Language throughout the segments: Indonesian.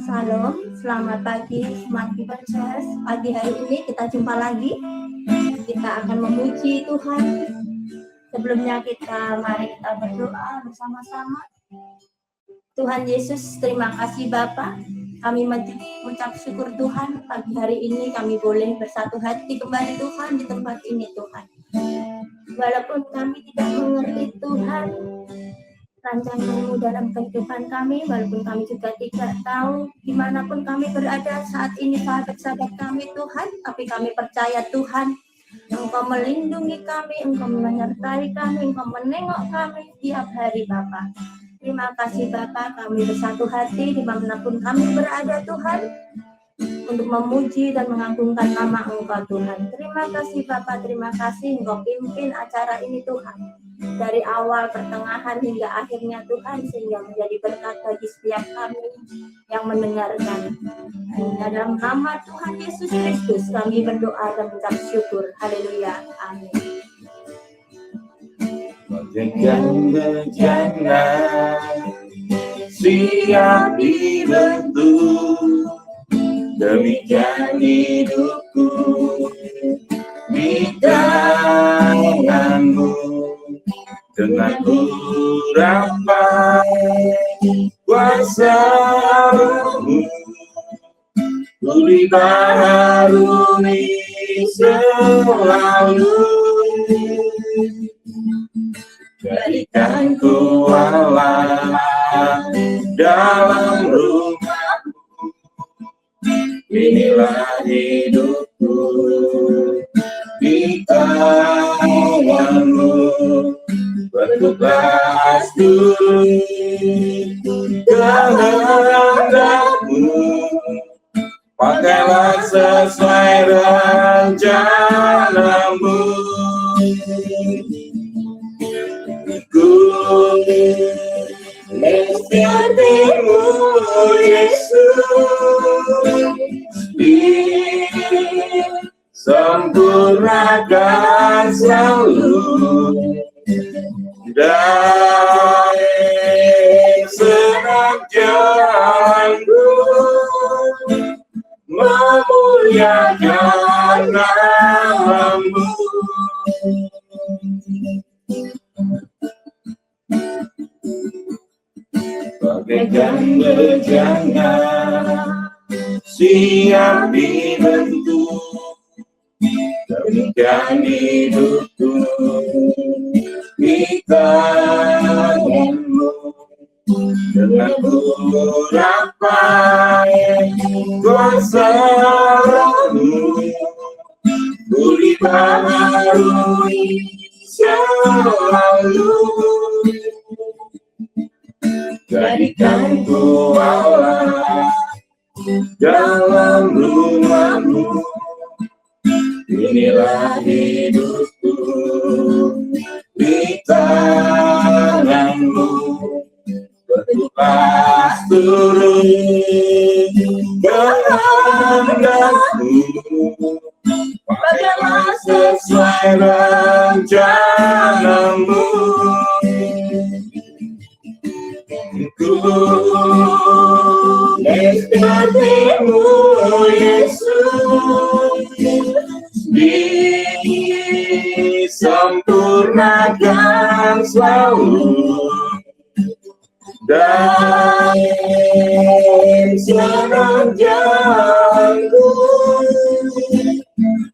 Salam, selamat pagi, Smart People Church. Pagi hari ini kita jumpa lagi. Kita akan memuji Tuhan. Sebelumnya mari kita berdoa bersama-sama. Tuhan Yesus, terima kasih Bapa. Kami mengucap syukur Tuhan, pagi hari ini kami boleh bersatu hati kembali Tuhan di tempat ini Tuhan. Walaupun kami tidak mengerti Tuhan, rancangan-Mu dalam kehidupan kami, walaupun kami juga tidak tahu dimanapun kami berada saat ini sahabat-sahabat kami Tuhan, tapi kami percaya Tuhan, Engkau melindungi kami, Engkau menyertai kami, Engkau menengok kami tiap hari Bapa. Terima kasih Bapa, kami bersatu hati dimanapun kami berada Tuhan, untuk memuji dan mengagungkan nama Engkau Tuhan. Terima kasih Bapa, terima kasih Engkau pimpin acara ini Tuhan. Dari awal, pertengahan, hingga akhirnya Tuhan, sehingga menjadi berkat bagi setiap kami yang mendengarkan. Hanya dalam nama Tuhan Yesus Kristus kami berdoa dan mengucap syukur. Haleluya. Amin. Bejana siap dibentuk, demikian hidupku di tangan-Mu. Dengan urapan kuasa-Mu, ku dibaharui selalu. Jadikan ku Allah dalam rumah-Mu, inilah hidupku di tangan-Mu. Bertugas dulu kehendak-Mu, pakailah sesuai rencana-Mu. Ikuti seperti-Mu Yesus, disempurnakan selalu. Dan senang jalanku memuliakan nama-Mu. Bagaikan bejana siap dibentuk, demikian hidupku di tangan-Mu. Dengan urapan kuasa-Mu, ku dibaharui selalu. Jadikan ku Allah dalam rumah-Mu, inilah hidupku di tangan-Mu. Bertugas turun kehendak-Mu, pakailah sesuai rencana-Mu. Ku seperti-Mu Yesus, disempurnakan selalu. Dan senang jalanku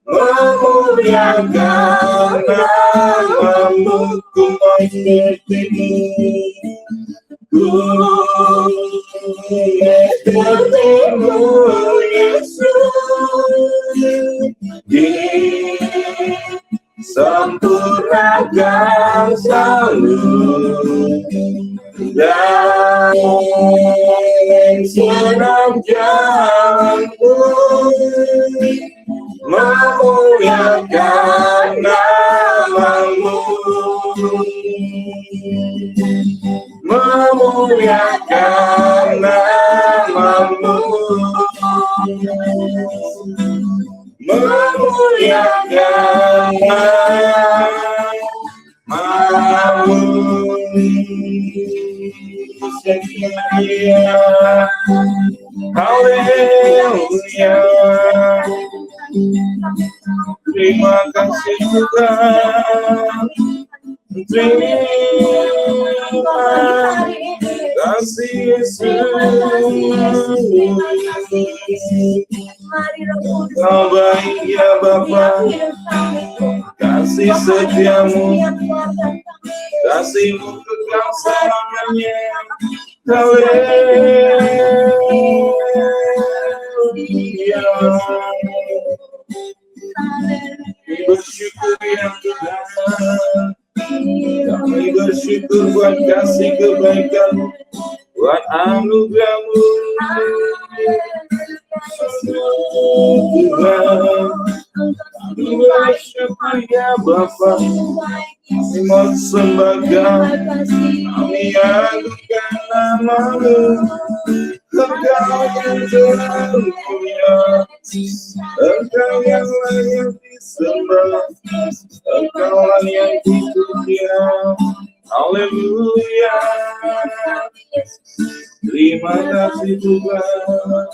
memuliakan nama-Mu. Ku seperti-Mu Yesus, disempurnakan selalu. Dan senang jalanku memuliakan nama-Mu, memuliakan nama-Mu, memuliakan nama-Mu. setia. Haleluya. Terima kasih Tuhan. Terima kasih Yesus. Kau baik ya Bapa, kasih setiamu, kasihmu kekal selamanya. Haleluya. Bersyukur ya Tuhan, kami bersyukur buat kasih kebaikan-Mu, buat anugerah-Mu. Tuhan, kami bersyukur ya Bapa, kami mau sembahkan, kami agungkan nama-Mu. Engkau yang termulia, Engkau yang layak disembah, Engkau yang dipuja. Haleluya. Terima kasih Tuhan.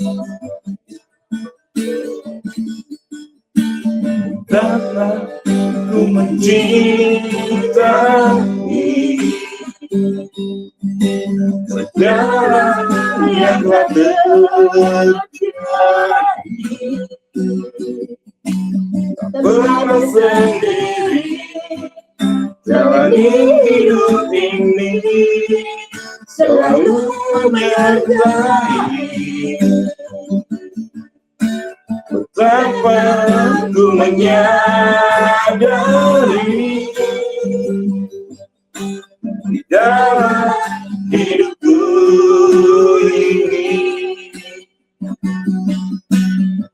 Karena ku mencintai segala yang telah terjadi, tak pernah sendiri jalani hidup ini, selalu menyertai. Betapa ku menyadari di dalam hidupku ini,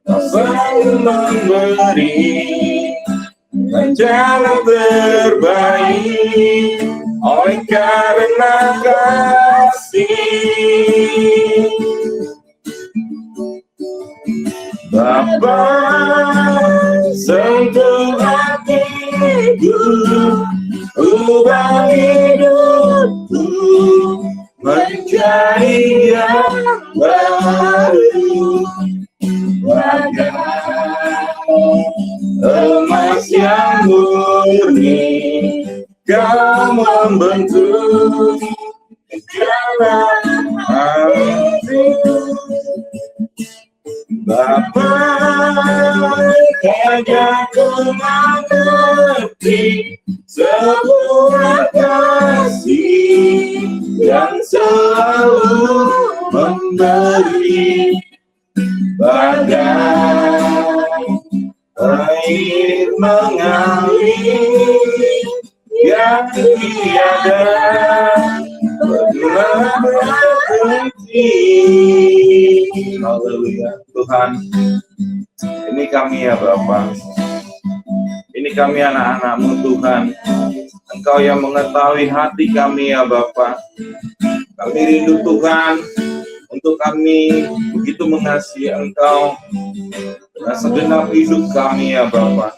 Kau selalu memberi rencana terbaik oleh karena kasih. Bapa, sentuh hatiku, ubah hidupku menjadi yang baru, bagai emas yang murni. Kau membentuk jalan hatiku. Bapa, hanya ku mengerti sebuah kasih yang selalu memberi, bagai air mengalir yang tiada pernah berhenti. Haleluya. Tuhan, ini kami ya Bapa, ini kami anak-anak-Mu Tuhan. Engkau yang mengetahui hati kami ya Bapa. Kami rindu Tuhan untuk kami begitu mengasihi Engkau dengan segenap hidup kami ya Bapa,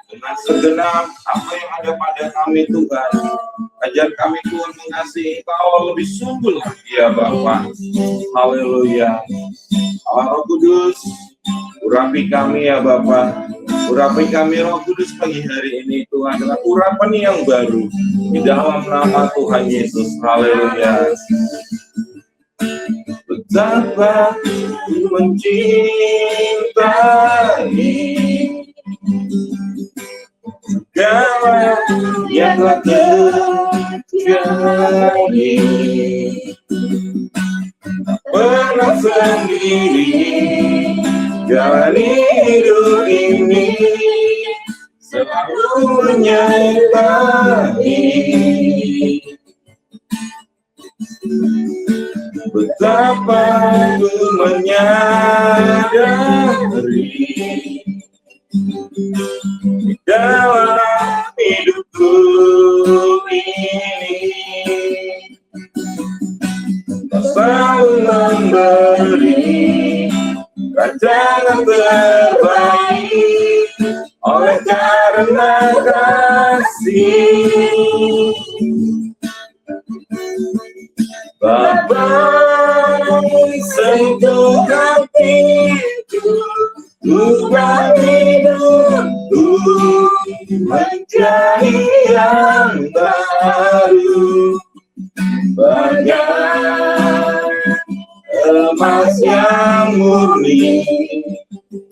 dengan segenap apa yang ada pada kami Tuhan. Ajar kami Tuhan mengasihi Engkau lebih sungguh lagi ya Bapa. Haleluya. Allah Roh Kudus, urapi kami ya Bapa, urapi kami Roh Kudus pagi hari ini Tuhan dengan urapan yang baru di dalam nama Tuhan Yesus. Haleluya. Betapa ku mencintai segala yang telah terjadi, tak pernah sendiri jalani hidup ini, selalu menyertai. Betapa ku menyadari di dalam hidupku ini, Kau selalu memberi rencana terbaik oleh karena kasih. Bapa, sentuh hatiku, ubah hidupku menjadi yang baru, bagai emas yang murni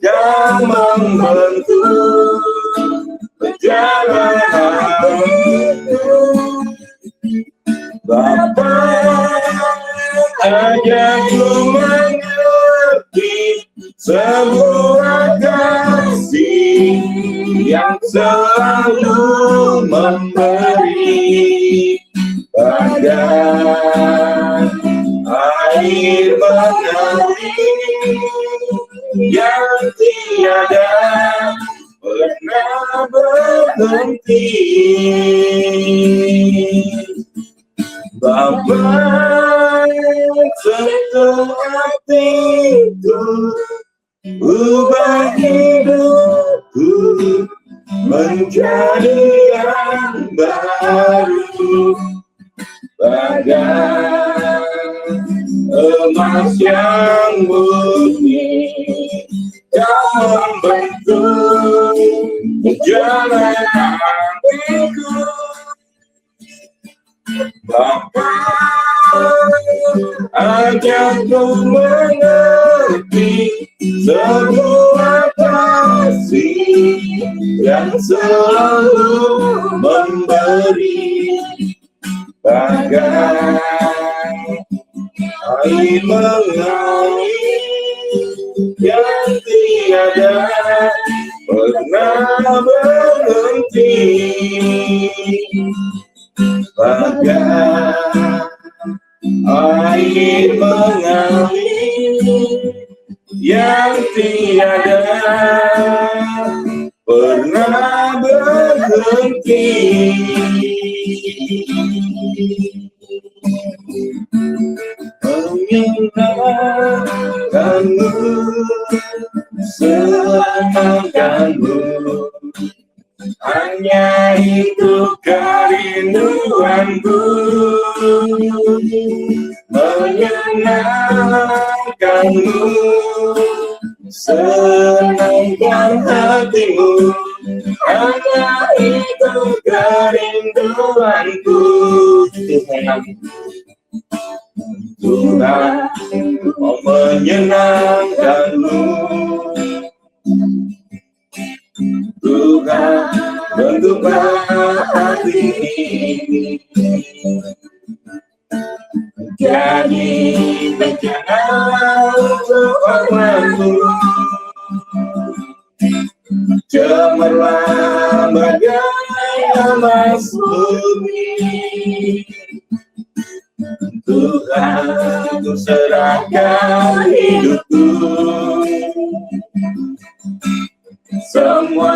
dan membentuk perjalananku. Bapa, ajarku mengerti sebuah kasih yang selalu memberi, bagai air mengalir yang tiada pernah berhenti. Bapa, sentuh hatiku, ubah hidupku menjadi yang baru, bagai emas yang murni yang membentuk perjalananku. Bapa, ajarku mengerti sebuah kasih yang selalu memberi, bagai air mengalir yang tiada pernah berhenti, bagai air mengalir yang tiada pernah berhenti. Menyenangkanmu, senangkanmu, hanya itu kerinduanku. Menyenangkanmu, senangkan hatimu, hanya itu kerinduanku. Tuhan mau menyenangkanmu, Tuhan mengubah hati ini jadi bencana untuk orangmu. Cemerlang bagai emas bumi, Tuhan ku serahkan hidupku, semua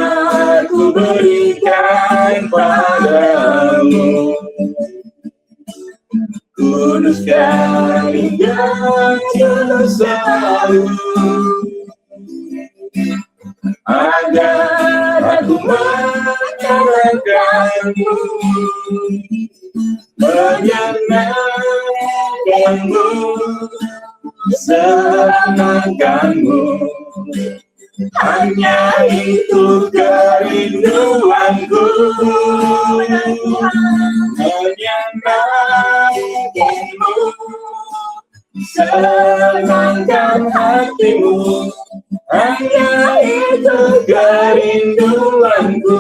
ku berikan padamu. Kuduskan hingga selalu, agar aku menyenangkanmu, menyenangkanmu, senangkanmu, hanya itu kerinduanku. Menyenangkanmu, senangkan hatimu, hanya itu kerinduanku.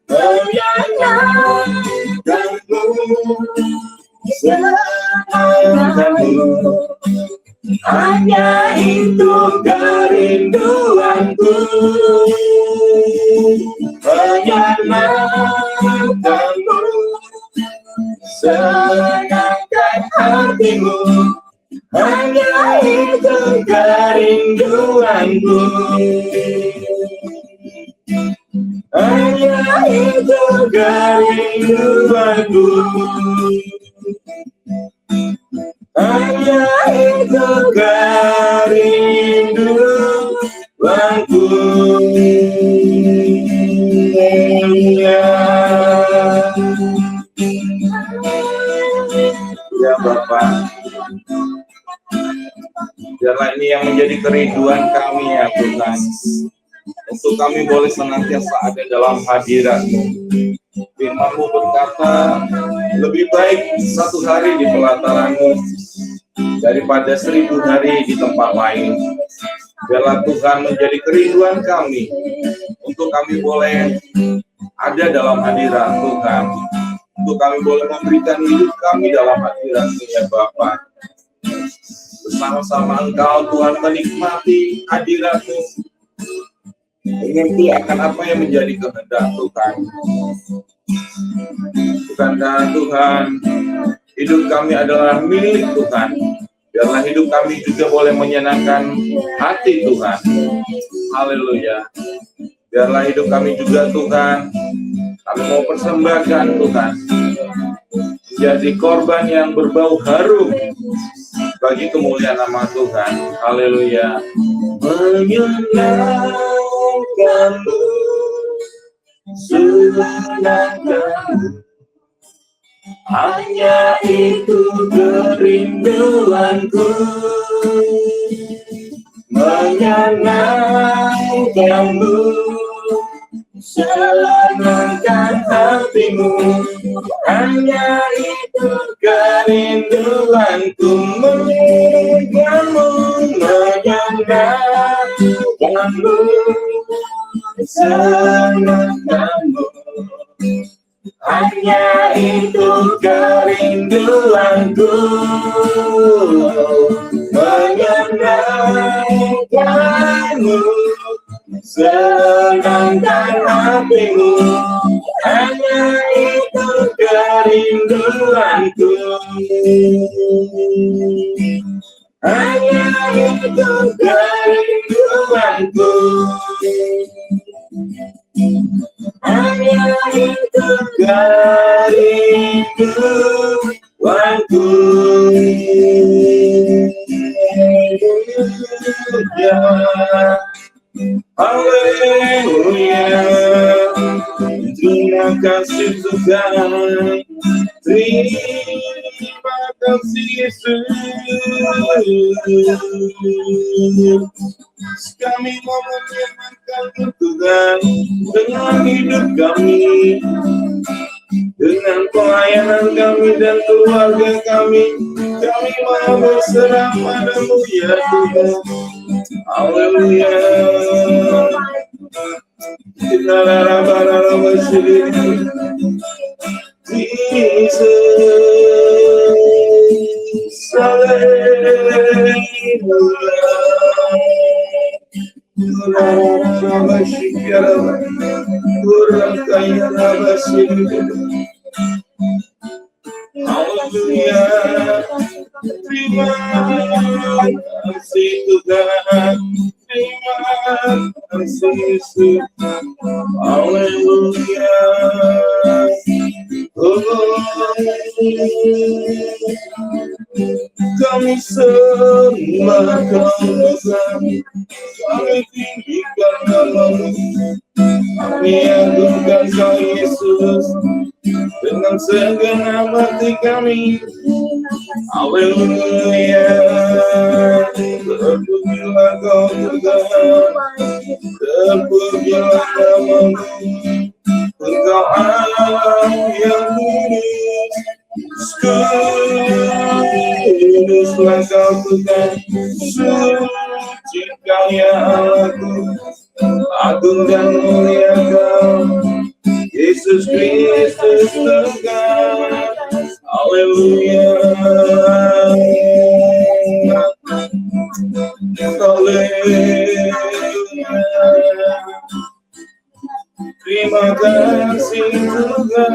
Menyenangkanmu, senangkanmu, hanya itu kerinduanku. Menyenangkanmu, senangkan hatimu, hanya itu kerinduanku. Hanya itu kerinduanku. Hanya itu kerinduanku. Ya Bapa, biarlah ini yang menjadi kerinduan kami ya Tuhan, untuk kami boleh senantiasa ada dalam hadirat-Mu. Firman-Mu berkata, lebih baik satu hari di pelataran-Mu daripada 1000 hari di tempat lain. Biarlah Tuhan menjadi kerinduan kami, untuk kami boleh ada dalam hadirat Tuhan, untuk kami boleh memberikan hidup kami dalam hadirat-Mu ya Bapa. Bersama-sama Engkau Tuhan menikmati hadirat-Mu, mengerti akan apa yang menjadi kehendak Tuhan. Bukankah Tuhan, hidup kami adalah milik Tuhan. Biarlah hidup kami juga boleh menyenangkan hati Tuhan. Haleluya. Biarlah hidup kami juga Tuhan, kami mau persembahkan Tuhan, menjadi korban yang berbau harum bagi kemuliaan nama Tuhan. Haleluya. Menyenangkan-Mu, senangkan-Mu, hanya itu kerinduanku. Menyenangkan-Mu, senangkan hatimu, hanya itu kerinduanku. Menyenangkan-Mu, menyenangkan-Mu, senangkan-Mu, hanya itu kerinduanku. Menyenangkan-Mu, senangkan hatimu, hanya itu kerinduanku. Hanya itu kerinduanku. Hanya itu kerinduanku. Haleluya. Terima kasih Tuhan. Terima kasih Yesus. Kami mau menyenangkan Tuhan dengan hidup kami, dengan pelayanan kami dan keluarga kami. Kami mau berserah padamu ya Tuhan. Haleluya. Kita raba-raba sendiri. Jesus, haleluya. Terima kasih Tuhan. Terima kasih Yesus. Haleluya. Kami sembah Tuhan, kami tinggikan nama-Mu, kami agungkan Kau Yesus dengan segenap hati kami. Haleluya. Terpujilah Kau Tuhan, terpujilah nama-Mu. Engkau Allah yang kudus, kuduslah Kau Tuhan, suci Kau ya Allahku, agung dan mulia Kau, Yesus Kristus Tuhan. Haleluya. Haleluya. Terima kasih Tuhan.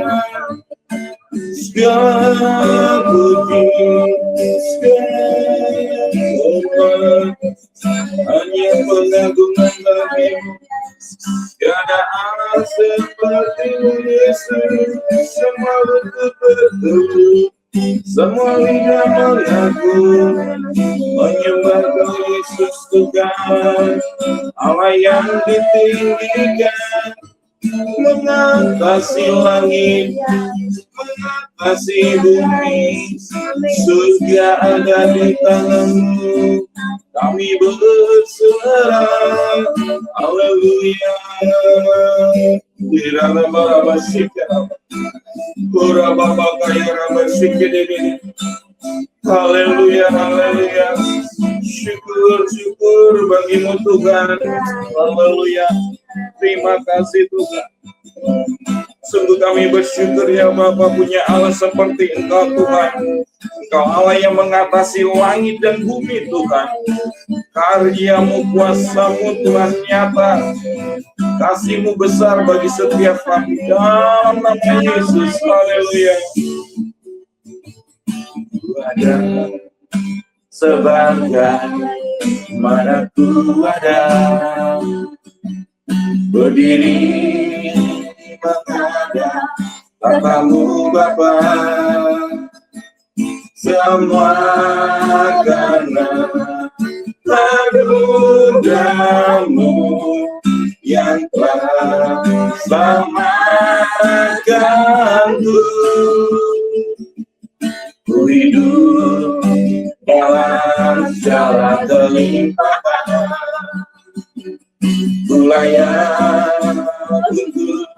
Segala puji, segala hanya pengagungan bagi-Mu. Tiada Allah seperti-Mu Yesus. Semua lutut berteduh, semua lidah mengaku, menyembah Kau Yesus Tuhan, Allah yang ditinggikan, mengatasi langit, mengatasi bumi. Surga ada di tanganmu, kami berserah. Haleluya. Haleluya, haleluya. Syukur, syukur bagimu Tuhan. Haleluya. Terima kasih Tuhan. Sungguh kami bersyukur ya Bapa punya Allah seperti Engkau Tuhan. Engkau Allah yang mengatasi langit dan bumi Tuhan. Karyamu, kuasamu Tuhan nyata. Kasihmu besar bagi setiap kami. Dalam nama Yesus. Haleluya. Ada sebagai mana ku ada berdiri menghadap Bapamu Bapa, semua karena anugerah-Mu yang telah selamatkanku. Ku hidup dalam segala kelimpahan, ku layak untuk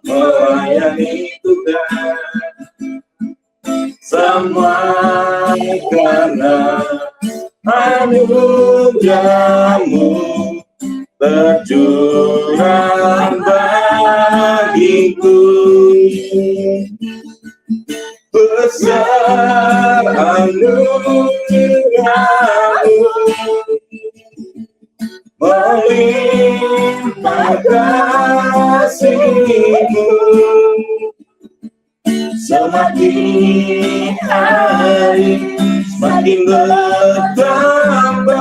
melayani Tuhan. Semua karena anugerah-Mu tercurah bagiku. Besar anugerah-Mu, melimpah kasih-Mu, semakin hari semakin bertambah.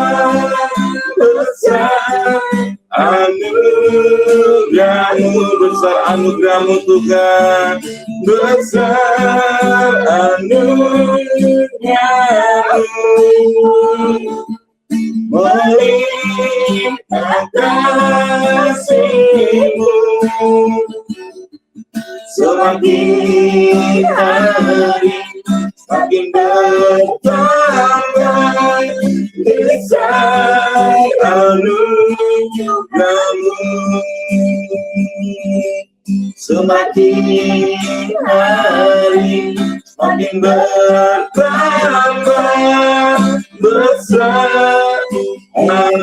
Besar anugerah-Mu, besar anugerah-Mu Tuhan. Besar anugerah-Mu, melimpah kasih-Mu, semakin hari semakin bertambah. Besar anugerah-Mu, semakin hari semakin bertambah. Besar anugerah.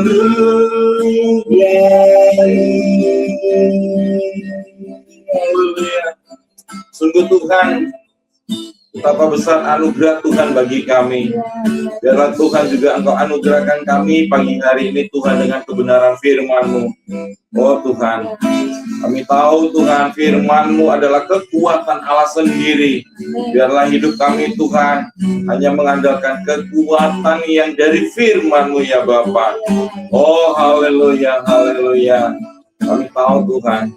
Sungguh Tuhan, betapa besar anugerah Tuhan bagi kami. Biarlah Tuhan juga Engkau anugerahkan kami pagi hari ini Tuhan dengan kebenaran firman-Mu. Oh Tuhan, kami tahu Tuhan firman-Mu adalah kekuatan Allah sendiri. Biarlah hidup kami Tuhan hanya mengandalkan kekuatan yang dari firman-Mu ya Bapa. Oh haleluya, haleluya. Kami tahu Tuhan,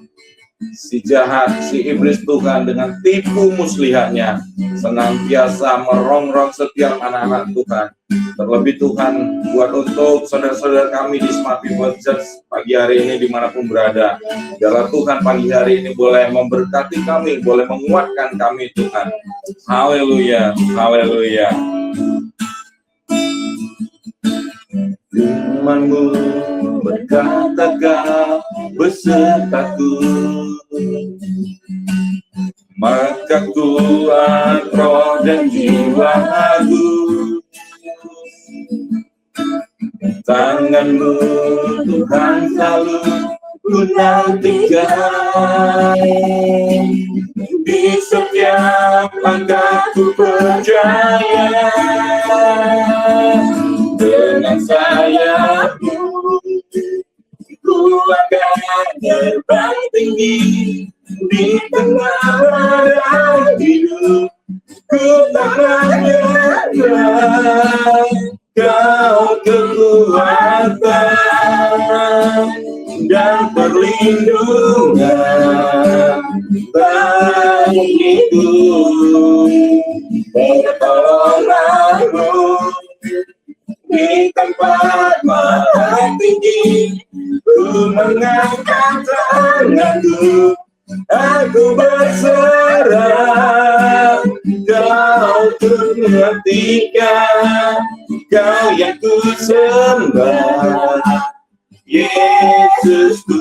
si jahat, si iblis Tuhan dengan tipu muslihatnya senantiasa merongrong setiap anak-anak Tuhan. Terlebih Tuhan buat untuk saudara-saudara kami di Smart People Church pagi hari ini dimanapun berada. Biarlah Tuhan pagi hari ini boleh memberkati kami, boleh menguatkan kami Tuhan. Haleluya, haleluya. Firman-Mu berkata kau besertaku, maka kuat roh dan jiwaku. Tangan-Mu Tuhan selalu ku nantikan, di setiap langkahku percaya. Dengan sayap-Mu ku akan terbang tinggi di tengah badai hidup. Ku tak menyerah, Kau kekuatan dan perlindungan bagiku. Pertolongan-Mu di tempat maha tinggi, ku mengangkat tanganku Aku berserah, Kau perhatikan, Kau yang ku sembah, Yesusku,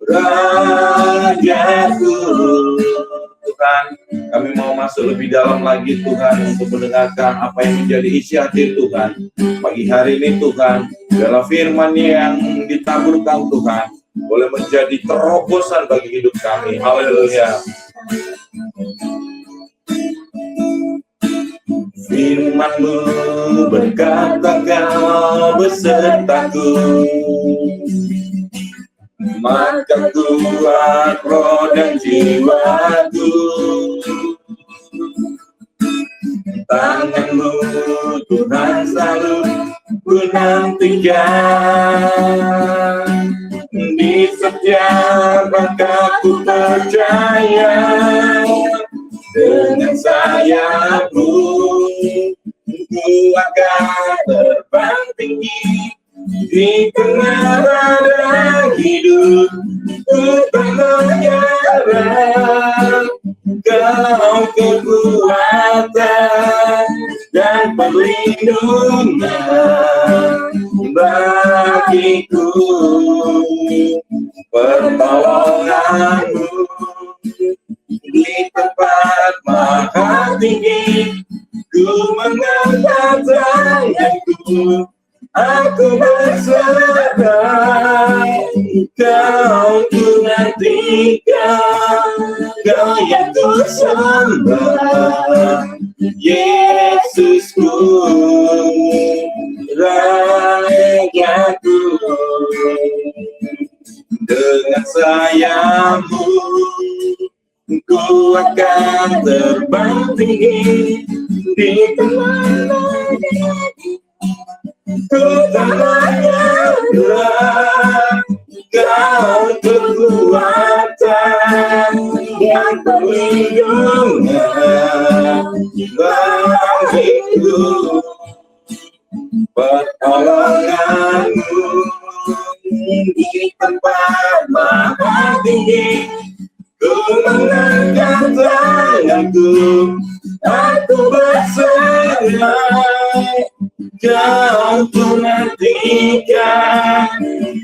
Rajaku. Tuhan, kami mau masuk lebih dalam lagi Tuhan untuk mendengarkan apa yang menjadi isi hati Tuhan. Pagi hari ini Tuhan, biarlah firman yang ditaburkan Tuhan boleh menjadi terobosan bagi hidup kami. Haleluya. Firman-Mu berkata Kau besertaku, maka kuat roh dan jiwaku. Tangan-Mu Tuhan selalu ku nantikan, di setiap langkahku percaya, dengan sayap-Mu ku akan terbang tinggi di tengah badai hidup. Ku tak menyerah, Kau kekuatan dan perlindungan bagiku. Pertolongan-Mu di tempat maha tinggi, ku mengangkat tanganku, aku berserah, Kau ku nantikan, Kau yang ku sembah, Yesusku, Rajaku. Dengan sayap-Mu ku akan terbang tinggi di tengah badai. Ku tak menyerah, Kau kekuatan dan perlindungan bagiku. Pertolongan-Mu di tempat maha tinggi, ku mengangkat tanganku, aku berserah, Kau ku nantikan,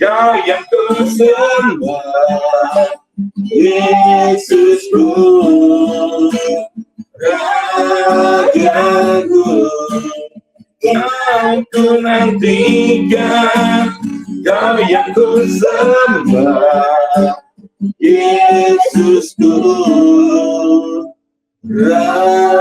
Kau yang ku sembah, Yesusku, Rajaku. Kau ku nantikan, Kau yang ku sembah, Yesusku, Rajaku.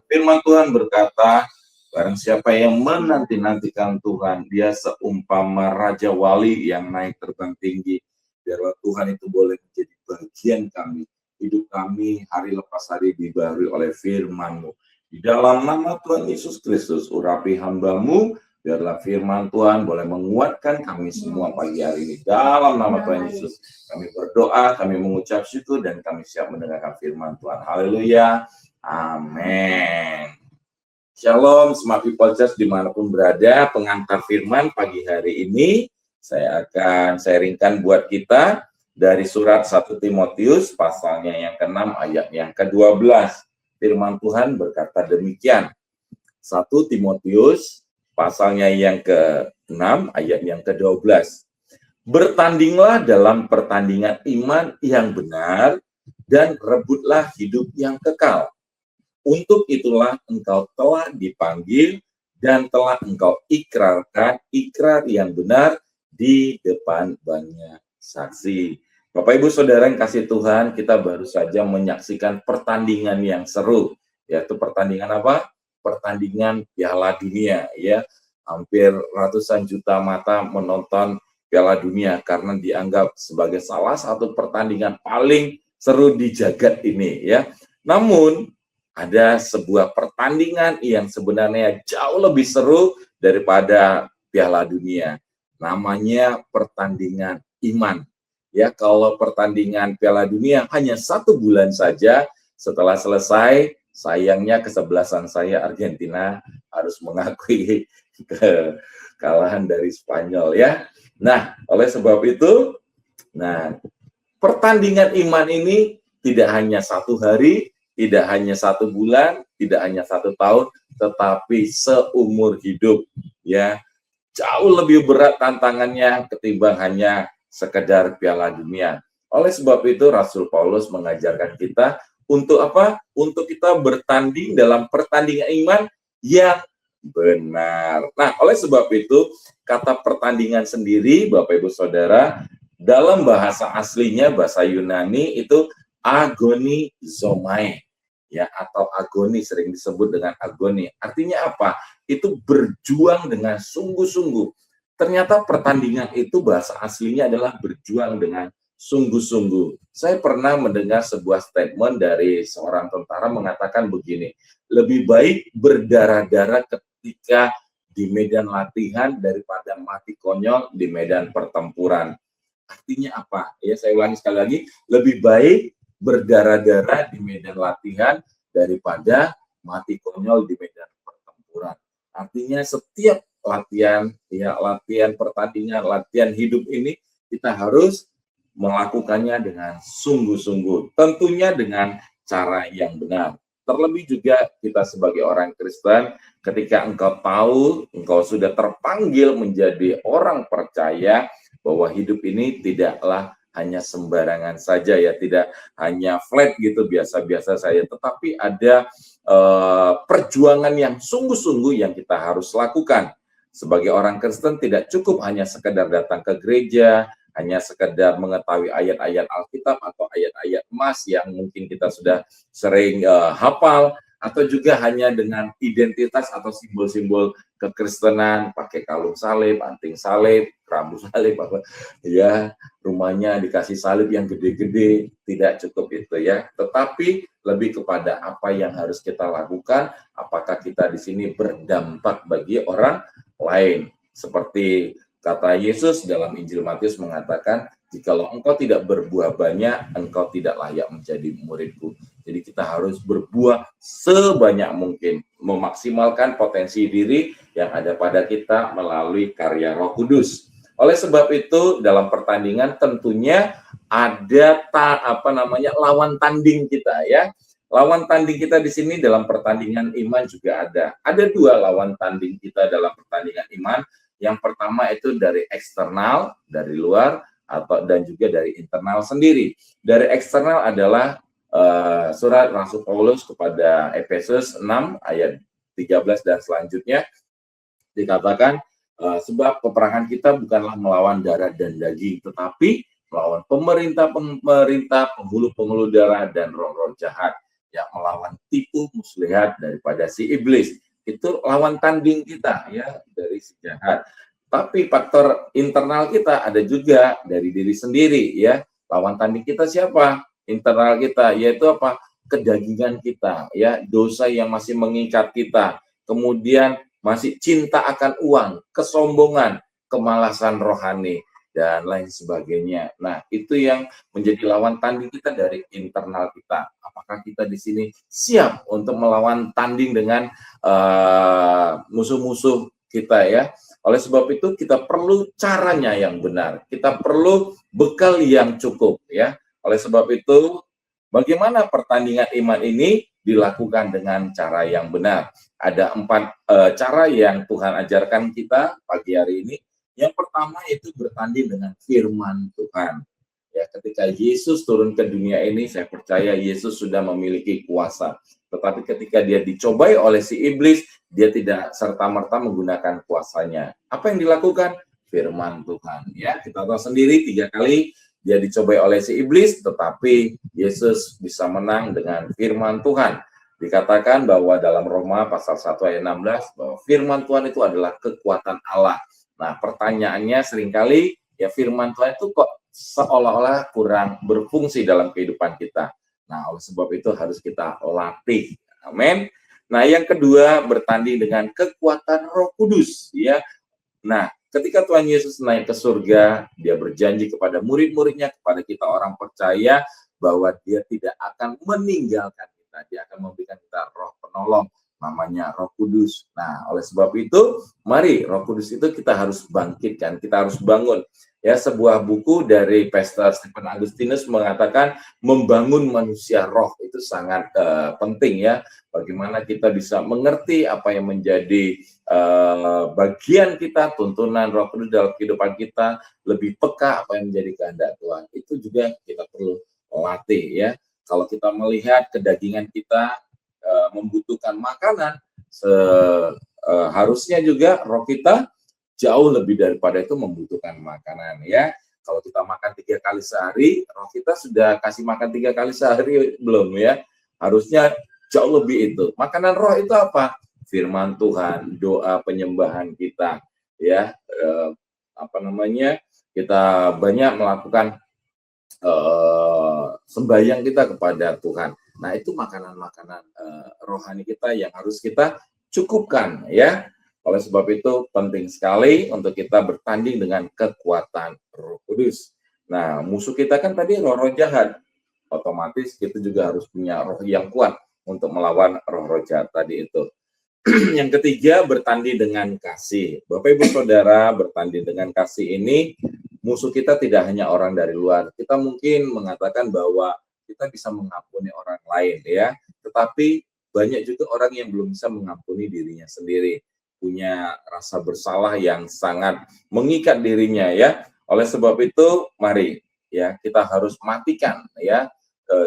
Firman Tuhan berkata, barang siapa yang menanti-nantikan Tuhan, dia seumpama raja wali yang naik terbang tinggi. Biarlah Tuhan itu boleh menjadi bagian kami. Hidup kami hari lepas hari dibaharui oleh firman-Mu. Di dalam nama Tuhan Yesus Kristus, urapi hamba-Mu, biarlah firman Tuhan boleh menguatkan kami semua pagi hari ini. Dalam nama Tuhan Yesus, kami berdoa, kami mengucap syukur, dan kami siap mendengarkan firman Tuhan. Haleluya. Amin. Shalom, Smart People Church dimanapun berada, pengantar firman pagi hari ini, saya akan sharingkan buat kita dari surat 1 Timotius, pasalnya yang ke-6, ayat yang ke-12. Firman Tuhan berkata demikian. 1 Timotius, pasalnya yang ke-6, ayat yang ke-12. Bertandinglah dalam pertandingan iman yang benar, dan rebutlah hidup yang kekal. Untuk itulah engkau telah dipanggil, dan telah engkau ikrarkan ikrar yang benar di depan banyak saksi. Bapak Ibu Saudara yang kasih Tuhan, kita baru saja menyaksikan pertandingan yang seru, yaitu pertandingan apa? Pertandingan Piala Dunia, ya. Hampir ratusan juta mata menonton Piala Dunia karena dianggap sebagai salah satu pertandingan paling seru di jagat ini, ya. Namun ada sebuah pertandingan yang sebenarnya jauh lebih seru daripada Piala Dunia. Namanya pertandingan iman. Ya, kalau pertandingan Piala Dunia hanya 1 bulan saja, setelah selesai, sayangnya kesebelasan saya Argentina harus mengakui kekalahan dari Spanyol ya. Nah, oleh sebab itu, nah pertandingan iman ini tidak hanya 1 hari, tidak hanya 1 bulan, tidak hanya 1 tahun, tetapi seumur hidup ya. Jauh lebih berat tantangannya ketimbang hanya sekedar Piala Dunia. Oleh sebab itu Rasul Paulus mengajarkan kita untuk apa? Untuk kita bertanding dalam pertandingan iman yang benar. Nah, oleh sebab itu kata pertandingan sendiri, Bapak Ibu Saudara, dalam bahasa aslinya bahasa Yunani itu agonizomai ya, atau agoni, sering disebut dengan agoni. Artinya apa? Itu berjuang dengan sungguh-sungguh. Ternyata pertandingan itu bahasa aslinya adalah berjuang dengan sungguh-sungguh. Saya pernah mendengar sebuah statement dari seorang tentara mengatakan begini, lebih baik berdarah-darah ketika di medan latihan daripada mati konyol di medan pertempuran. Artinya apa? Ya, saya ulangi sekali lagi, lebih baik berdarah-darah di medan latihan daripada mati konyol di medan pertempuran. Artinya setiap latihan, ya latihan pertandingan, latihan hidup ini kita harus melakukannya dengan sungguh-sungguh. Tentunya dengan cara yang benar. Terlebih juga kita sebagai orang Kristen, ketika engkau tahu, engkau sudah terpanggil menjadi orang percaya, bahwa hidup ini tidaklah hanya sembarangan saja ya, tidak hanya flat gitu biasa-biasa saja, tetapi ada perjuangan yang sungguh-sungguh yang kita harus lakukan. Sebagai orang Kristen tidak cukup hanya sekedar datang ke gereja, hanya sekedar mengetahui ayat-ayat Alkitab atau ayat-ayat emas yang mungkin kita sudah sering hafal, atau juga hanya dengan identitas atau simbol-simbol kekristenan, pakai kalung salib, anting salib, rambut salib, apa ya, rumahnya dikasih salib yang gede-gede, tidak cukup itu ya. Tetapi lebih kepada apa yang harus kita lakukan, apakah kita di sini berdampak bagi orang lain. Seperti kata Yesus dalam Injil Matius mengatakan, jikalau engkau tidak berbuah banyak, engkau tidak layak menjadi muridku. Jadi kita harus berbuah sebanyak mungkin, memaksimalkan potensi diri yang ada pada kita melalui karya Roh Kudus. Oleh sebab itu dalam pertandingan tentunya ada lawan tanding kita ya. Lawan tanding kita di sini dalam pertandingan iman juga ada. Ada 2 lawan tanding kita dalam pertandingan iman. Yang pertama itu dari eksternal, dari luar, dan juga dari internal sendiri. Dari eksternal adalah surat Rasul Paulus kepada Efesus 6 ayat 13 dan selanjutnya dikatakan, sebab peperangan kita bukanlah melawan darah dan daging, tetapi melawan pemerintah, penghulu-penghulu darah dan roh-roh jahat, yang melawan tipu muslihat daripada si iblis. Itu lawan tanding kita ya, dari si jahat. Tapi faktor internal kita ada juga dari diri sendiri ya. Lawan tanding kita siapa? Internal kita, yaitu apa? Kedagingan kita ya, dosa yang masih mengikat kita, kemudian masih cinta akan uang, kesombongan, kemalasan rohani dan lain sebagainya. Nah, itu yang menjadi lawan tanding kita dari internal kita. Apakah kita di sini siap untuk melawan tanding dengan musuh-musuh kita ya? Oleh sebab itu kita perlu caranya yang benar. Kita perlu bekal yang cukup ya. Oleh sebab itu, bagaimana pertandingan iman ini dilakukan dengan cara yang benar? Ada 4 cara yang Tuhan ajarkan kita pagi hari ini. Yang pertama itu bertanding dengan firman Tuhan. Ya, ketika Yesus turun ke dunia ini, saya percaya Yesus sudah memiliki kuasa. Tetapi ketika dia dicobai oleh si iblis, dia tidak serta-merta menggunakan kuasanya. Apa yang dilakukan? Firman Tuhan. Ya, kita tahu sendiri 3 kali dia dicobai oleh si iblis, tetapi Yesus bisa menang dengan firman Tuhan. Dikatakan bahwa dalam Roma pasal 1 ayat 16, bahwa firman Tuhan itu adalah kekuatan Allah. Nah, pertanyaannya seringkali, ya firman Tuhan itu kok seolah-olah kurang berfungsi dalam kehidupan kita. Nah, oleh sebab itu harus kita latih. Amin. Nah, yang kedua, bertanding dengan kekuatan Roh Kudus. Ya. Nah, ketika Tuhan Yesus naik ke surga, dia berjanji kepada murid-muridnya, kepada kita orang percaya, bahwa dia tidak akan meninggalkan kita. Dia akan memberikan kita roh penolong, namanya Roh Kudus. Nah, oleh sebab itu, mari Roh Kudus itu kita harus bangkitkan, kita harus bangun. Ya, sebuah buku dari Pastor Stephen Agustinus mengatakan membangun manusia roh itu sangat penting ya. Bagaimana kita bisa mengerti apa yang menjadi bagian kita, tuntunan Roh Kudus dalam kehidupan kita, lebih peka apa yang menjadi kehendak Tuhan. Itu juga kita perlu latih ya. Kalau kita melihat kedagingan kita membutuhkan makanan, harusnya juga roh kita jauh lebih daripada itu membutuhkan makanan ya. Kalau kita makan 3 kali sehari, roh kita sudah kasih makan 3 kali sehari belum ya? Harusnya jauh lebih itu. Makanan roh itu apa? Firman Tuhan, doa penyembahan kita ya. Kita banyak melakukan sembahyang kita kepada Tuhan. Nah, itu makanan-makanan rohani kita yang harus kita cukupkan ya. Oleh sebab itu penting sekali untuk kita bertanding dengan kekuatan Roh Kudus. Nah, musuh kita kan tadi roh-roh jahat. Otomatis kita juga harus punya roh yang kuat untuk melawan roh-roh jahat tadi itu. Yang ketiga, bertanding dengan kasih. Bapak Ibu Saudara, bertanding dengan kasih ini, musuh kita tidak hanya orang dari luar. Kita mungkin mengatakan bahwa kita bisa mengampuni orang lain ya, tetapi banyak juga orang yang belum bisa mengampuni dirinya sendiri, punya rasa bersalah yang sangat mengikat dirinya ya. Oleh sebab itu, mari ya kita harus matikan ya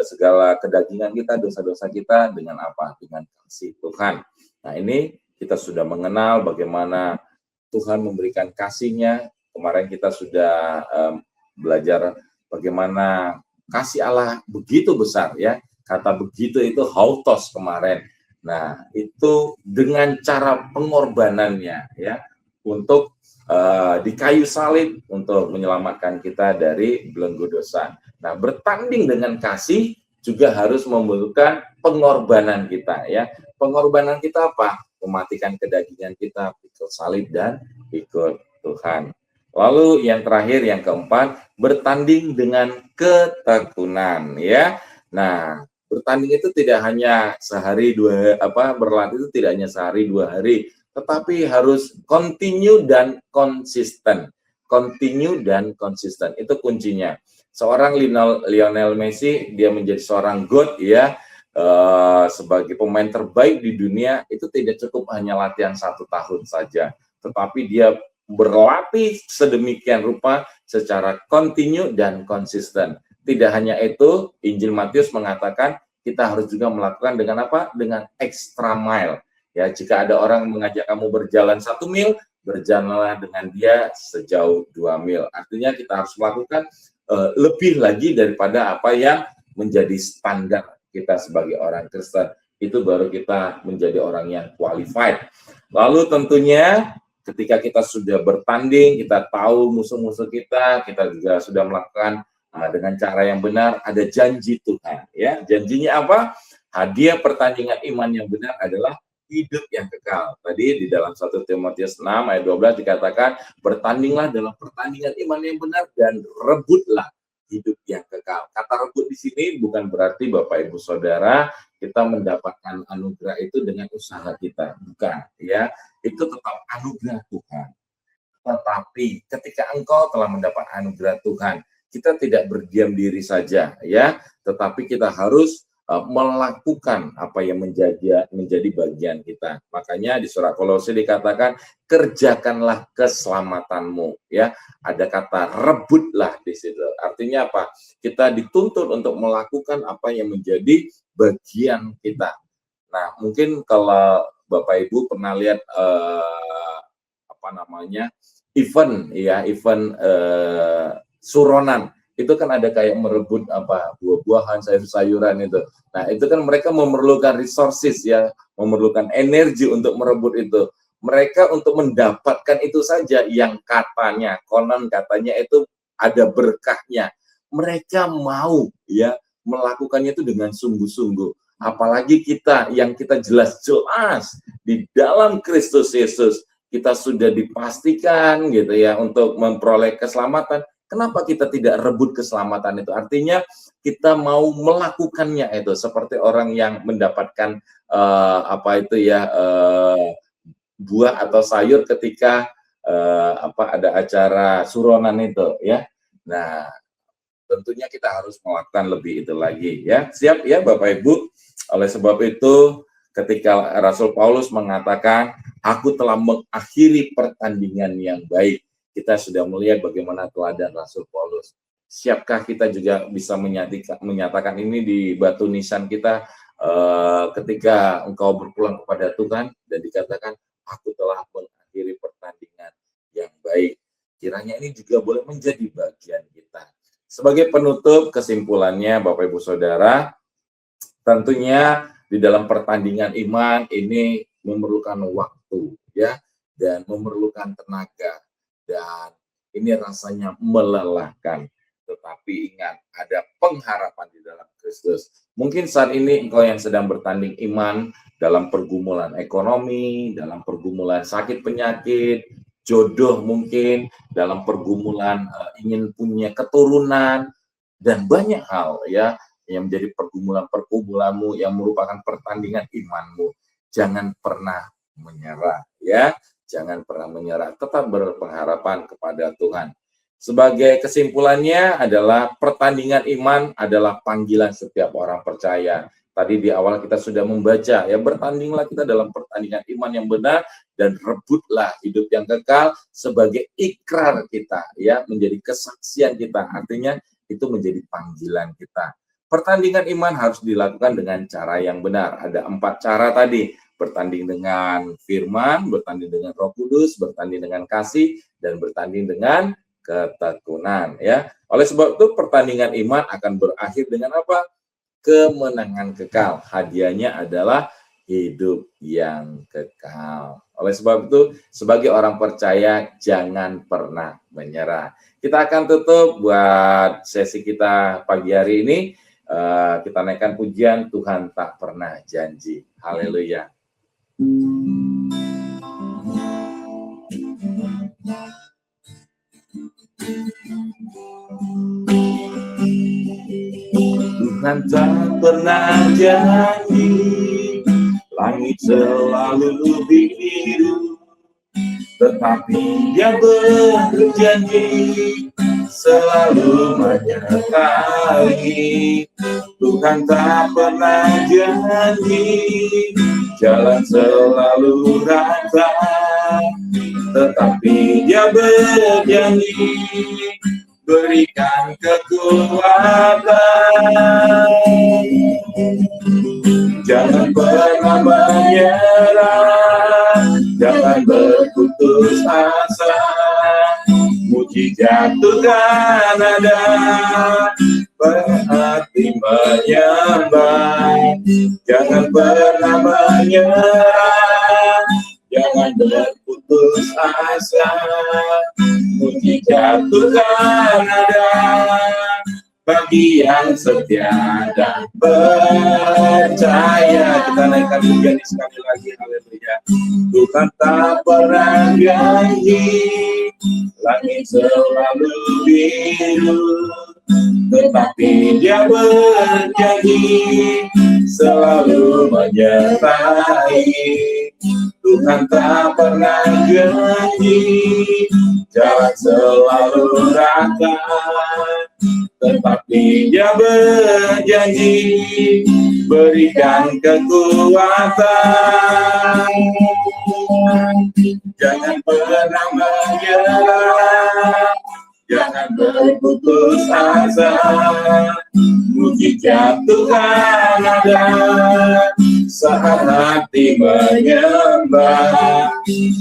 segala kedagingan kita, dosa-dosa kita dengan apa? Dengan kasih Tuhan. Nah, ini kita sudah mengenal bagaimana Tuhan memberikan kasih-Nya. Kemarin kita sudah belajar bagaimana kasih Allah begitu besar ya. Kata begitu itu hautos kemarin. Nah, itu dengan cara pengorbanannya ya untuk di kayu salib untuk menyelamatkan kita dari belenggu dosa. Nah, bertanding dengan kasih juga harus membutuhkan pengorbanan kita ya. Pengorbanan kita apa? Mematikan kedagingan kita, ikut salib dan ikut Tuhan. Lalu yang terakhir, yang keempat, bertanding dengan ketekunan ya. Nah, bertanding itu tidak hanya sehari berlatih itu tidak hanya sehari 2 hari, tetapi harus continue dan konsisten. Continue dan konsisten itu kuncinya. Seorang Lionel Messi, dia menjadi seorang GOAT ya, sebagai pemain terbaik di dunia, itu tidak cukup hanya latihan 1 tahun saja, tetapi dia berlatih sedemikian rupa secara continue dan konsisten. Tidak hanya itu, Injil Matius mengatakan kita harus juga melakukan dengan apa? Dengan extra mile. Ya, jika ada orang mengajak kamu berjalan 1 mil, berjalanlah dengan dia sejauh 2 mil. Artinya kita harus melakukan lebih lagi daripada apa yang menjadi standar kita sebagai orang Kristen. Itu baru kita menjadi orang yang qualified. Lalu tentunya ketika kita sudah bertanding, kita tahu musuh-musuh kita juga sudah melakukan dengan cara yang benar, ada janji Tuhan ya. Janjinya apa? Hadiah pertandingan iman yang benar adalah hidup yang kekal. Tadi di dalam 1 Timotius 6 ayat 12 dikatakan, bertandinglah dalam pertandingan iman yang benar dan rebutlah hidup yang kekal. Kata rebut di sini bukan berarti Bapak Ibu Saudara kita mendapatkan anugerah itu dengan usaha kita, bukan ya. Itu tetap anugerah Tuhan. Tetapi ketika engkau telah mendapat anugerah Tuhan, kita tidak berdiam diri saja ya, tetapi kita harus melakukan apa yang menjadi bagian kita. Makanya di surah Kolose dikatakan kerjakanlah keselamatanmu ya. Ada kata rebutlah di situ. Artinya apa? Kita dituntut untuk melakukan apa yang menjadi bagian kita. Nah, mungkin kalau Bapak Ibu pernah lihat event suronan. Itu kan ada kayak merebut buah-buahan, sayur-sayuran itu. Nah, itu kan mereka memerlukan resources ya, memerlukan energi untuk merebut itu. Mereka untuk mendapatkan itu saja yang konon katanya itu ada berkahnya. Mereka mau ya melakukannya itu dengan sungguh-sungguh. Apalagi kita yang kita jelas-jelas di dalam Kristus Yesus, kita sudah dipastikan gitu ya untuk memperoleh keselamatan. Kenapa kita tidak rebut keselamatan itu? Artinya kita mau melakukannya itu seperti orang yang mendapatkan buah atau sayur ketika ada acara suronan itu ya. Nah, tentunya kita harus melakukan lebih itu lagi ya. Siap ya Bapak Ibu? Oleh sebab itu ketika Rasul Paulus mengatakan, aku telah mengakhiri pertandingan yang baik, kita sudah melihat bagaimana teladan Rasul Paulus. Siapkah kita juga bisa menyatakan ini di batu nisan kita ketika engkau berpulang kepada Tuhan dan dikatakan, aku telah mengakhiri pertandingan yang baik. Kiranya ini juga boleh menjadi bagian kita. Sebagai penutup, kesimpulannya Bapak Ibu Saudara, tentunya di dalam pertandingan iman ini memerlukan waktu ya, dan memerlukan tenaga, dan ini rasanya melelahkan. Tetapi ingat, ada pengharapan di dalam Kristus. Mungkin saat ini engkau yang sedang bertanding iman dalam pergumulan ekonomi, dalam pergumulan sakit penyakit, jodoh mungkin, dalam pergumulan ingin punya keturunan, dan banyak hal ya yang menjadi pergumulanmu yang merupakan pertandingan imanmu. Jangan pernah menyerah ya, jangan pernah menyerah, tetap berpengharapan kepada Tuhan. Sebagai kesimpulannya adalah pertandingan iman adalah panggilan setiap orang percaya. Tadi di awal kita sudah membaca ya, bertandinglah kita dalam pertandingan iman yang benar dan rebutlah hidup yang kekal sebagai ikrar kita ya, menjadi kesaksian kita. Artinya itu menjadi panggilan kita. Pertandingan iman harus dilakukan dengan cara yang benar. Ada 4 cara tadi. Bertanding dengan firman, bertanding dengan Roh Kudus, bertanding dengan kasih, dan bertanding dengan ketekunan. Ya. Oleh sebab itu pertandingan iman akan berakhir dengan apa? Kemenangan kekal. Hadiahnya adalah hidup yang kekal. Oleh sebab itu, sebagai orang percaya, jangan pernah menyerah. Kita akan tutup buat sesi kita pagi hari ini. Kita naikkan pujian Tuhan tak pernah janji. Haleluya. Tuhan tak pernah janji, langit selalu biru, tetapi Dia berjanji selalu menyertai. Tuhan tak pernah janji jalan selalu rata, tetapi Dia berjanji berikan kekuatan. Jangan pernah menyerah, jangan berputus asa. Mujizat Tuhan ada, berarti menyembah. Jangan pernah menyerah, jangan berputus asa. Mujizat Tuhan ada bagi yang setia dan percaya. Kita naikkan pujian sekali lagi. Haleluya. Tuhan tak pernah janji langit selalu biru, tetapi Dia berjanji selalu menyertai. Tuhan tak pernah janji jalan selalu rata, tetapi Dia berjanji berikan kekuatan. Jangan pernah menyerah, jangan berputus asa. Mujizat Tuhan ada saat hati menyembah.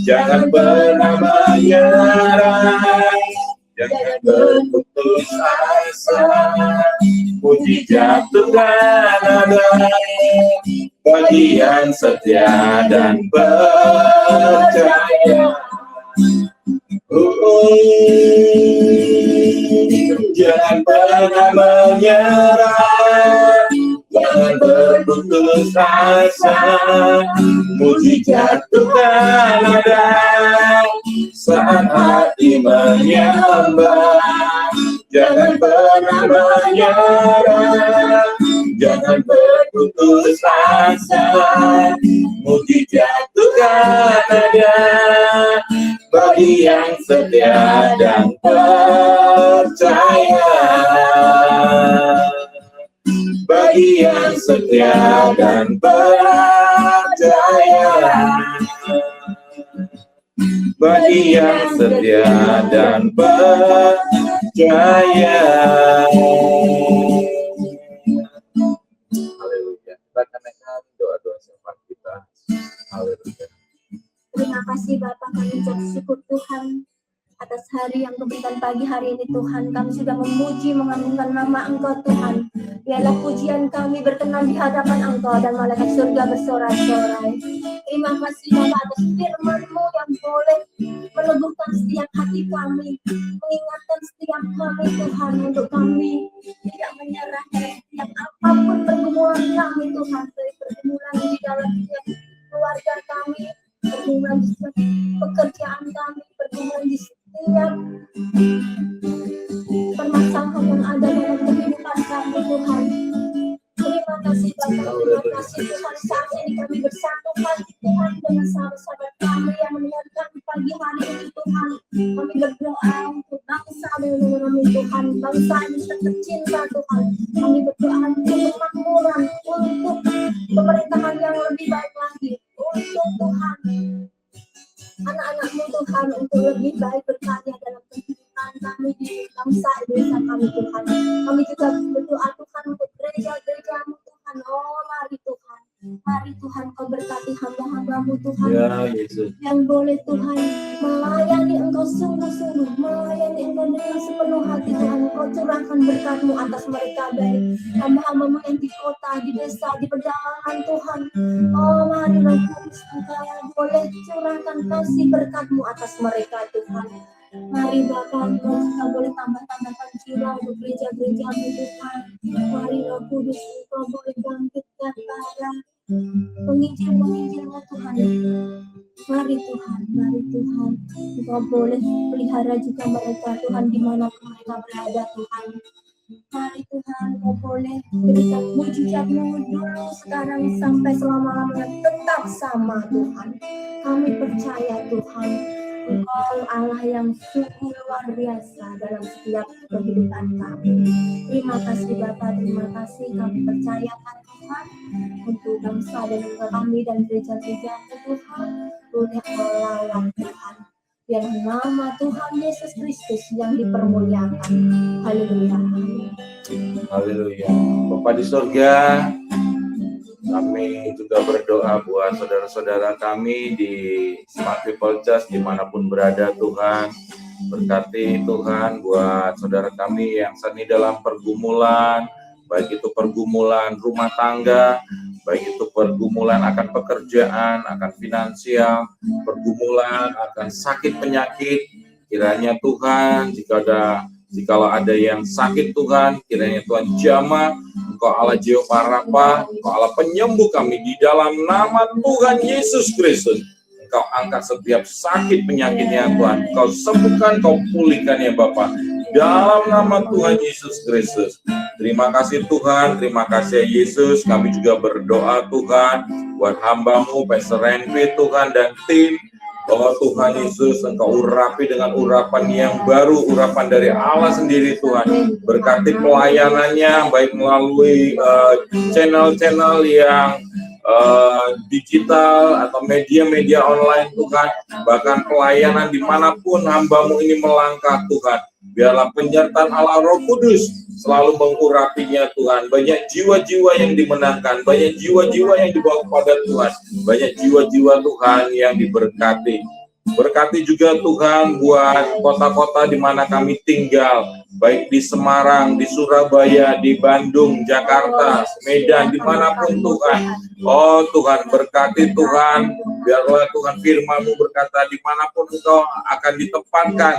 Jangan pernah menyerah, jangan berputus asa. Mujizat Tuhan ada bagi yang setia dan percaya. Jangan pernah menyerah, jangan berputus asa. Mujizat Tuhan ada saat hati menyembah. Jangan pernah menyerah, jangan berputus asa. Mujizat Tuhan ada bagi yang setia dan percaya. Bagi yang setia dan percaya. Bagi yang setia dan percaya. Haleluya. Kita akan naikkan doa-doa syafaat kita. Haleluya. Terima kasih Bapak, kami ucap syukur Tuhan atas hari yang keberikan pagi hari ini Tuhan. Kami sudah memuji mengagungkan nama Engkau Tuhan. Biarlah pujian kami berkenan di hadapan Engkau dan malaikat surga bersorak-sorai. Terima kasih Bapak atas firman-Mu yang boleh meneguhkan setiap hati kami, mengingatkan setiap kami Tuhan, untuk kami tidak menyerah dari setiap apapun pergumulan kami Tuhan, dari pergumulan di dalam setiap keluarga kami, pergumulan di setiap pekerjaan kami, pergumulan di setiap permasalahan yang ada dalam kehidupan kami Tuhan. Terima kasih Bapak, terima kasih Tuhan. Saat ini kami bersatukan Tuhan dengan sahabat-sahabat kami yang mendengarkan pagi hari ini Tuhan. Kami berdoa untuk bangsa dan negara kami Tuhan, bangsa ini tercinta Tuhan. Kami berdoa untuk kemakmuran, untuk pemerintahan yang lebih baik lagi, untuk Tuhan anak-anak-Mu Tuhan, untuk lebih baik berkarya dalam kehidupan kami di bangsa Indonesia kami Tuhan. Kami juga berdoa Tuhan untuk gereja-gereja-Mu Tuhan. Oh mari Tuhan, mari Tuhan Kau berkati hamba-hamba-Mu Tuhan, Ya Yesus. yang boleh Tuhan melayani Engkau sungguh-sungguh, melayani Engkau dengan sepenuh hati Tuhan. Kau curahkan berkat-Mu atas mereka, baik hamba-hamba-Mu yang di kota, di desa, di pedalaman Tuhan. Oh mari Roh Kudus Engkau yang boleh curahkan kasih berkat-Mu atas mereka Tuhan. Mari Bapak, Engkau boleh tambah-tambahkan jiwa untuk gereja-gereja-Mu Tuhan. Mari Roh Kudus Engkau boleh bangkitkan para penginjil-penginjil-Mu Tuhan. Mari Tuhan, Engkau boleh pelihara juga mereka Tuhan, dimanapun mereka berada Tuhan. Mari Tuhan, Engkau boleh berikan mujizat-Mu dulu, sekarang, sampai selama-lamanya tetap sama Tuhan. Kami percaya Tuhan, Engkau Allah yang sungguh luar biasa dalam setiap kehidupan kami. Terima kasih Bapak, terima kasih. Kami percayakan Tuhan untuk bangsa dan negara kami dan gereja-gereja Tuhan boleh melawat Tuhan. Biar nama Tuhan Yesus Kristus yang dipermuliakan. Haleluya. Haleluya. Bapa di surga, kami juga berdoa buat saudara-saudara kami di Smart People Church dimanapun berada Tuhan. Berkati Tuhan buat saudara kami yang saat ini dalam pergumulan, baik itu pergumulan rumah tangga, baik itu pergumulan akan pekerjaan, akan finansial, pergumulan akan sakit penyakit. Kiranya Tuhan, jikalau ada yang sakit Tuhan, kiranya Tuhan jamah. Engkau Allah Jehovah Rafa, Engkau Allah penyembuh kami di dalam nama Tuhan Yesus Kristus. Engkau angkat setiap sakit penyakitnya Tuhan. Engkau sembuhkan, Engkau pulihkan ya Bapa. Dalam nama Tuhan Yesus Kristus. Terima kasih Tuhan, terima kasih Yesus. Kami juga berdoa Tuhan buat hamba-Mu, Pastor Renvi Tuhan dan tim. Oh Tuhan Yesus, Engkau urapi dengan urapan yang baru, urapan dari Allah sendiri Tuhan. Berkati pelayanannya, baik melalui channel-channel yang digital atau media-media online Tuhan. Bahkan pelayanan dimanapun hamba-Mu ini melangkah Tuhan. Biarlah penyertaan Allah Roh Kudus selalu mengurapinya Tuhan. Banyak jiwa-jiwa yang dimenangkan, banyak jiwa-jiwa yang dibawa kepada Tuhan, banyak jiwa-jiwa Tuhan yang diberkati. Berkati juga Tuhan buat kota-kota di mana kami tinggal, baik di Semarang, di Surabaya, di Bandung, Jakarta, Medan, dimanapun Tuhan. Oh Tuhan, berkati Tuhan, biarlah Tuhan firman-Mu berkata dimanapun Engkau akan ditempatkan.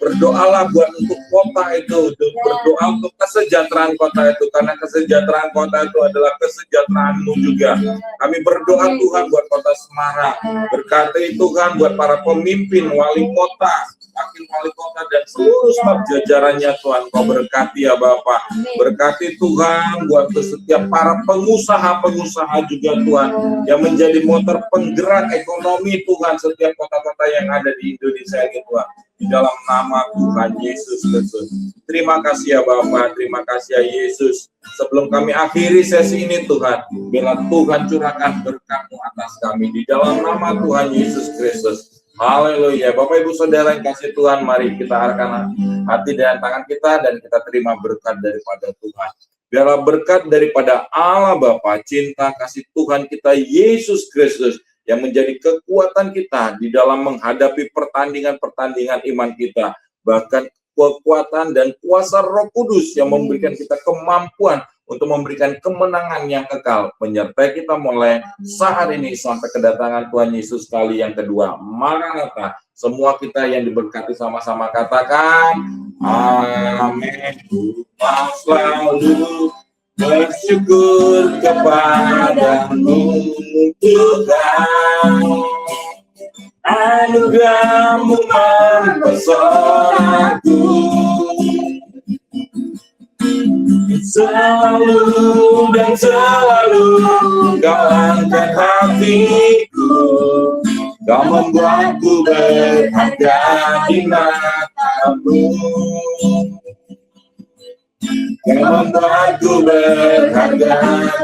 Berdoalah buat untuk kota itu, berdoa untuk kesejahteraan kota itu, karena kesejahteraan kota itu adalah kesejahteraan-Mu juga. Kami berdoa Tuhan buat kota Semarang, berkati Tuhan buat para pemimpin, wali kota, wakil wali kota dan seluruh staf jajarannya Tuhan. Kau berkati ya Bapak. Berkati Tuhan buat setiap para pengusaha-pengusaha juga Tuhan, yang menjadi motor penggerak ekonomi Tuhan setiap kota-kota yang ada di Indonesia ini Tuhan. Di dalam nama Tuhan Yesus Kristus. Terima kasih ya Bapak, terima kasih ya Yesus. Sebelum kami akhiri sesi ini Tuhan, biarlah Tuhan curahkan berkat-Mu atas kami di dalam nama Tuhan Yesus Kristus. Haleluya. Bapak Ibu Saudara yang kasih Tuhan, mari kita arahkan hati dan tangan kita dan kita terima berkat daripada Tuhan. Biarlah berkat daripada Allah Bapa, cinta kasih Tuhan kita Yesus Kristus yang menjadi kekuatan kita di dalam menghadapi pertandingan-pertandingan iman kita, bahkan kekuatan dan kuasa Roh Kudus yang memberikan kita kemampuan untuk memberikan kemenangan yang kekal, menyertai kita mulai saat ini sampai kedatangan Tuhan Yesus kali yang kedua. Maranatha. Semua kita yang diberkati sama-sama katakan amin. Tuhan selalu bersyukur kepadamu Tuhan, anugerah-Mu mempesonaku, selalu dan selalu Kau angkat hatiku, Kau membuatku berharga di mata-Mu. Kau membuatku berharga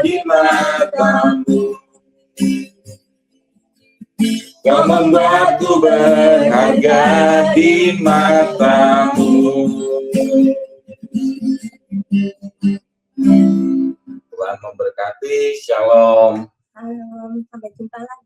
di mata-Mu. Kau membuatku berharga di mata-Mu. Tuhan memberkati. Shalom. Sampai jumpa lagi.